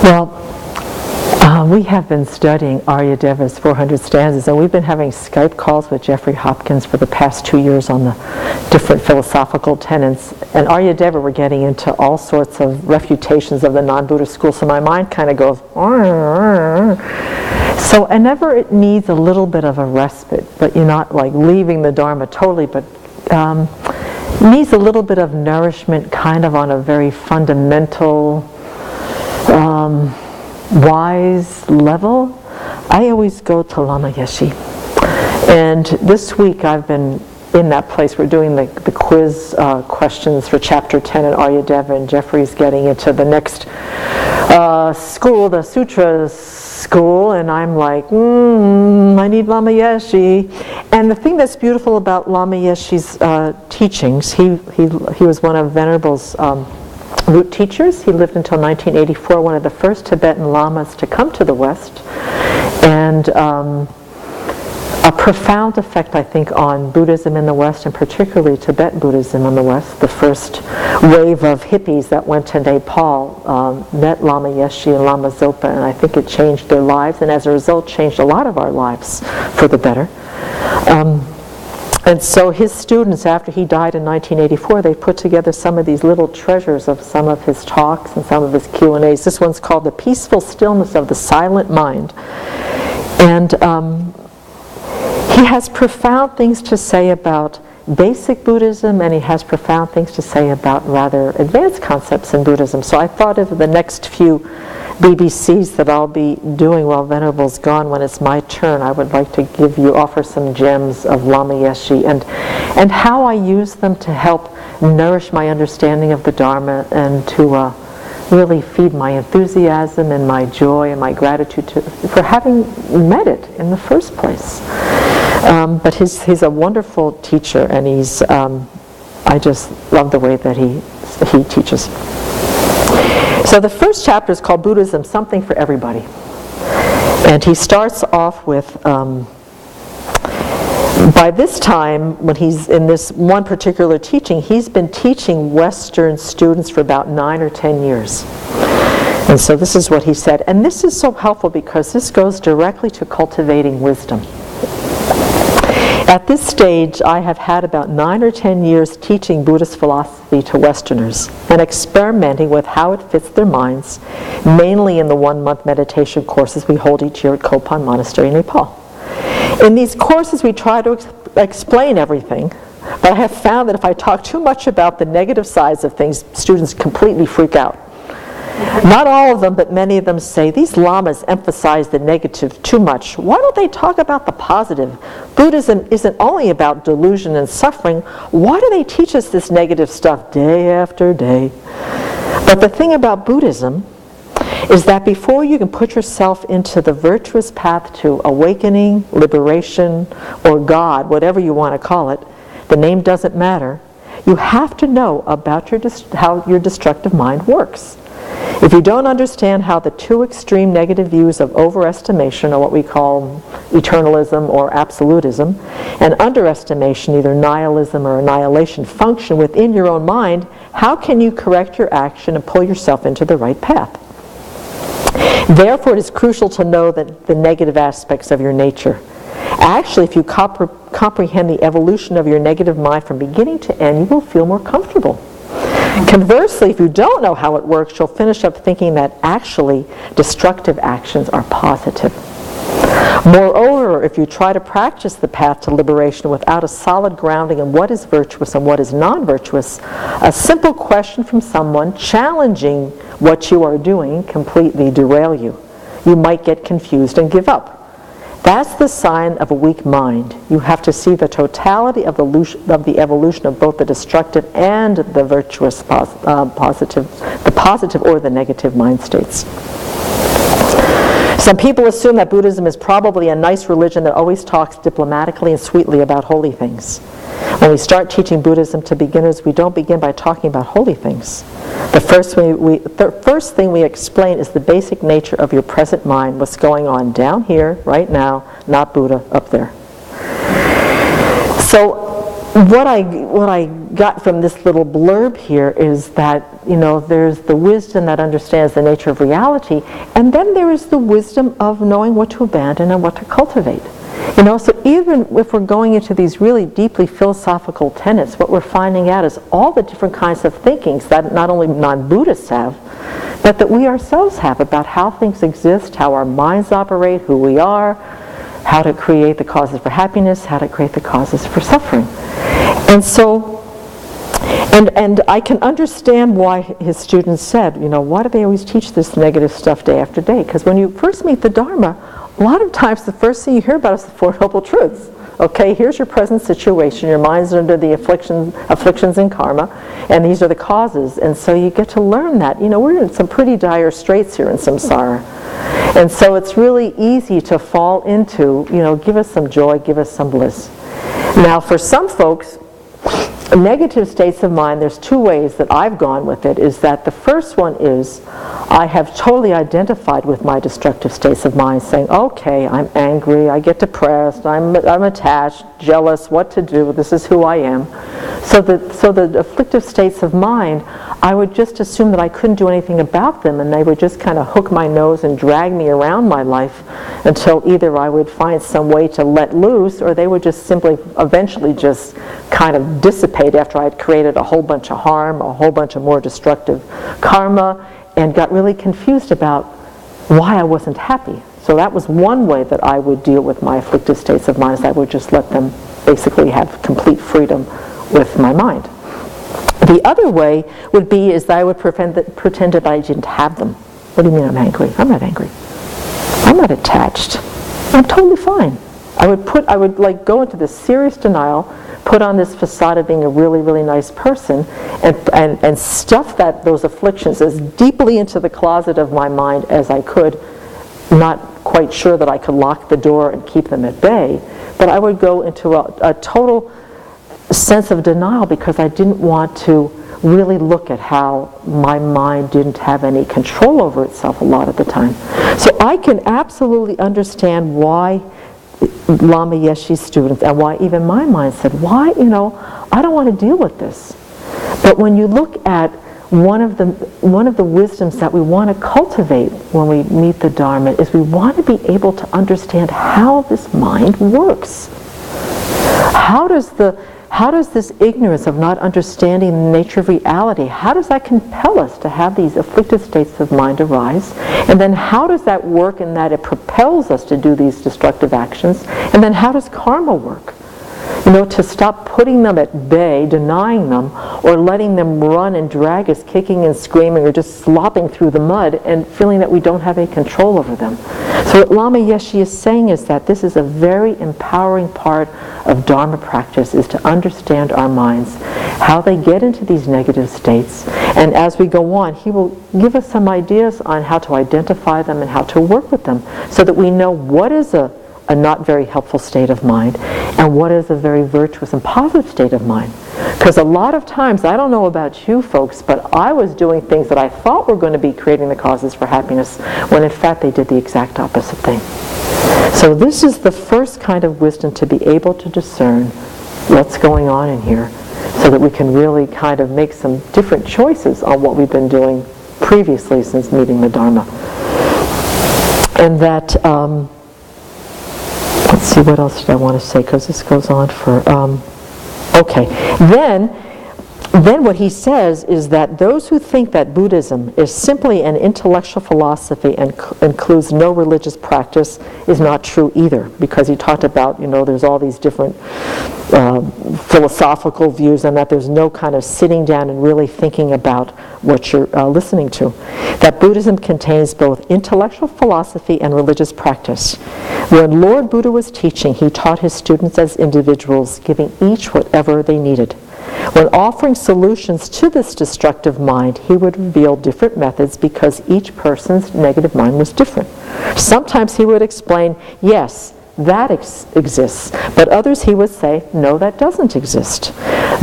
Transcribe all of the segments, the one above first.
Well, we have been studying Aryadeva's 400 stanzas, and we've been having Skype calls with Jeffrey Hopkins for the past 2 years on the different philosophical tenets. And Aryadeva, we're getting into all sorts of refutations of the non-Buddhist school, so my mind kind of goes, so whenever it needs a little bit of a respite, but you're not like leaving the Dharma totally, but needs a little bit of nourishment kind of on a very fundamental, wise level, I always go to Lama Yeshe. And this week I've been in that place. We're doing the quiz questions for Chapter 10 in Aryadeva, and Jeffrey's getting into the next school, the Sutra school, and I'm like, I need Lama Yeshe. And the thing that's beautiful about Lama Yeshe's teachings, he was one of Venerable's root teachers. He lived until 1984, one of the first Tibetan lamas to come to the West, and a profound effect, I think, on Buddhism in the West, and particularly Tibetan Buddhism in the West. The first wave of hippies that went to Nepal met Lama Yeshe and Lama Zopa, and I think it changed their lives, and as a result changed a lot of our lives for the better. And so his students, after he died in 1984, they put together some of these little treasures of some of his talks and some of his Q&As. This one's called The Peaceful Stillness of the Silent Mind. And he has profound things to say about basic Buddhism, and he has profound things to say about rather advanced concepts in Buddhism. So I thought of the next few BBCs that I'll be doing while Venerable's gone, when it's my turn, I would like to offer some gems of Lama Yeshe and how I use them to help nourish my understanding of the Dharma and to really feed my enthusiasm and my joy and my gratitude for having met it in the first place. But he's a wonderful teacher, and I just love the way that he teaches. So the first chapter is called Buddhism, Something for Everybody. And he starts off with, by this time, when he's in this one particular teaching, he's been teaching Western students for about 9 or 10 years. And so this is what he said. And this is so helpful because this goes directly to cultivating wisdom. At this stage, I have had about 9 or 10 years teaching Buddhist philosophy to Westerners and experimenting with how it fits their minds, mainly in the 1-month meditation courses we hold each year at Kopan Monastery in Nepal. In these courses, we try to explain everything, but I have found that if I talk too much about the negative sides of things, students completely freak out. Not all of them, but many of them say, these lamas emphasize the negative too much. Why don't they talk about the positive? Buddhism isn't only about delusion and suffering. Why do they teach us this negative stuff day after day? But the thing about Buddhism is that before you can put yourself into the virtuous path to awakening, liberation, or God, whatever you want to call it, the name doesn't matter, you have to know about how your destructive mind works. If you don't understand how the two extreme negative views of overestimation, or what we call eternalism or absolutism, and underestimation, either nihilism or annihilation, function within your own mind, how can you correct your action and pull yourself into the right path? Therefore, it is crucial to know the negative aspects of your nature. Actually, if you comprehend the evolution of your negative mind from beginning to end, you will feel more comfortable. Conversely, if you don't know how it works, you'll finish up thinking that actually destructive actions are positive. Moreover, if you try to practice the path to liberation without a solid grounding in what is virtuous and what is non-virtuous, a simple question from someone challenging what you are doing completely derail you. You might get confused and give up. That's the sign of a weak mind. You have to see the totality of the evolution of both the destructive and the virtuous positive, the positive or the negative mind states. Some people assume that Buddhism is probably a nice religion that always talks diplomatically and sweetly about holy things. When we start teaching Buddhism to beginners, we don't begin by talking about holy things. The first thing we explain is the basic nature of your present mind, what's going on down here, right now, not Buddha up there. So what I got from this little blurb here is that, there's the wisdom that understands the nature of reality, and then there is the wisdom of knowing what to abandon and what to cultivate. So even if we're going into these really deeply philosophical tenets, what we're finding out is all the different kinds of thinkings that not only non-Buddhists have, but that we ourselves have about how things exist, how our minds operate, who we are, how to create the causes for happiness, how to create the causes for suffering. And so, and I can understand why his students said, why do they always teach this negative stuff day after day? Because when you first meet the Dharma, a lot of times the first thing you hear about is the Four Noble Truths. Okay, here's your present situation, your mind's under the afflictions and karma, and these are the causes. And so you get to learn that. We're in some pretty dire straits here in samsara. And so it's really easy to fall into, give us some joy, give us some bliss. Now for some folks, negative states of mind, there's two ways that I've gone with it, is that the first one is I have totally identified with my destructive states of mind, saying, okay, I'm angry, I get depressed, I'm attached, jealous, what to do, this is who I am. So the afflictive states of mind, I would just assume that I couldn't do anything about them, and they would just kind of hook my nose and drag me around my life until either I would find some way to let loose, or they would just simply eventually just kind of dissipate after I'd created a whole bunch of harm, a whole bunch of more destructive karma, and got really confused about why I wasn't happy. So that was one way that I would deal with my afflictive states of mind, is I would just let them basically have complete freedom with my mind. The other way would be is that I would pretend that I didn't have them. What do you mean I'm angry? I'm not angry. I'm not attached. I'm totally fine. I would go into this serious denial, put on this facade of being a really, really nice person, and stuff those afflictions as deeply into the closet of my mind as I could, not quite sure that I could lock the door and keep them at bay, but I would go into a total sense of denial because I didn't want to really look at how my mind didn't have any control over itself a lot of the time. So I can absolutely understand why Lama Yeshe's students, and why even my mind said, why, I don't want to deal with this. But when you look at one of the wisdoms that we want to cultivate when we meet the Dharma is we want to be able to understand how this mind works. How does this ignorance of not understanding the nature of reality, how does that compel us to have these afflictive states of mind arise? And then how does that work in that it propels us to do these destructive actions? And then how does karma work? To stop putting them at bay, denying them, or letting them run and drag us kicking and screaming or just slopping through the mud and feeling that we don't have any control over them. So what Lama Yeshe is saying is that this is a very empowering part of Dharma practice, is to understand our minds, how they get into these negative states, and as we go on, he will give us some ideas on how to identify them and how to work with them so that we know what is a not very helpful state of mind and what is a very virtuous and positive state of mind. Because a lot of times, I don't know about you folks, but I was doing things that I thought were going to be creating the causes for happiness when in fact they did the exact opposite thing. So this is the first kind of wisdom, to be able to discern what's going on in here so that we can really kind of make some different choices on what we've been doing previously since meeting the Dharma. And that, let's see, what else did I want to say, because this goes on for, okay. Then what he says is that those who think that Buddhism is simply an intellectual philosophy and includes no religious practice is not true either, because he talked about, there's all these different philosophical views, and that there's no kind of sitting down and really thinking about what you're listening to. That Buddhism contains both intellectual philosophy and religious practice. When Lord Buddha was teaching, he taught his students as individuals, giving each whatever they needed. When offering solutions to this destructive mind, he would reveal different methods because each person's negative mind was different. Sometimes he would explain, yes, that exists, but others he would say, no, that doesn't exist,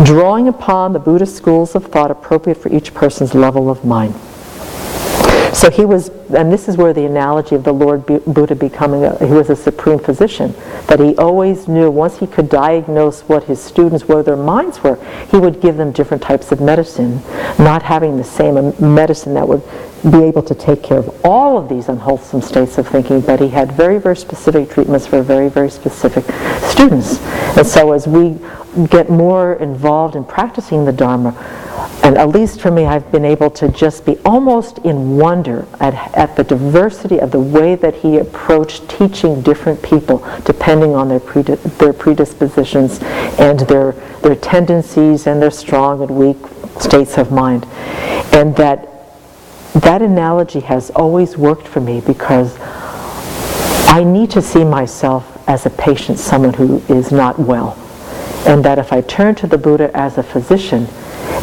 drawing upon the Buddhist schools of thought appropriate for each person's level of mind. So he was and this is where the analogy of the Lord Buddha becoming, he was a supreme physician, that he always knew once he could diagnose what his students, where their minds were, he would give them different types of medicine, not having the same medicine that would be able to take care of all of these unwholesome states of thinking, but he had very, very specific treatments for very, very specific students. And so as we get more involved in practicing the Dharma, and at least for me, I've been able to just be almost in wonder at the diversity of the way that he approached teaching different people, depending on their predispositions and their tendencies and their strong and weak states of mind. And that analogy has always worked for me, because I need to see myself as a patient, someone who is not well. And that if I turn to the Buddha as a physician,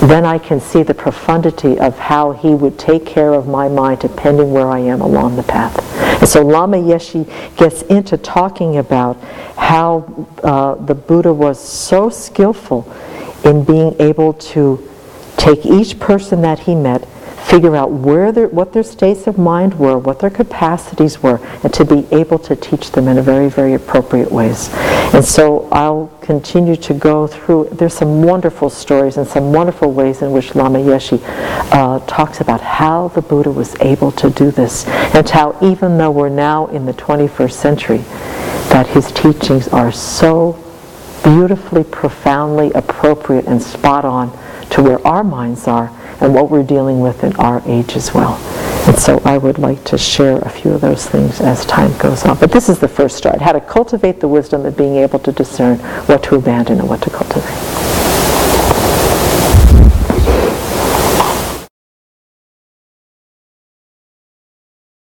then I can see the profundity of how he would take care of my mind depending where I am along the path. And so Lama Yeshe gets into talking about how the Buddha was so skillful in being able to take each person that he met, figure out what their states of mind were, what their capacities were, and to be able to teach them in a very, very appropriate ways. And so I'll continue to go through, there's some wonderful stories and some wonderful ways in which Lama Yeshe talks about how the Buddha was able to do this, and how even though we're now in the 21st century, that his teachings are so beautifully, profoundly appropriate and spot on to where our minds are and what we're dealing with in our age as well. And so I would like to share a few of those things as time goes on. But this is the first start, how to cultivate the wisdom of being able to discern what to abandon and what to cultivate.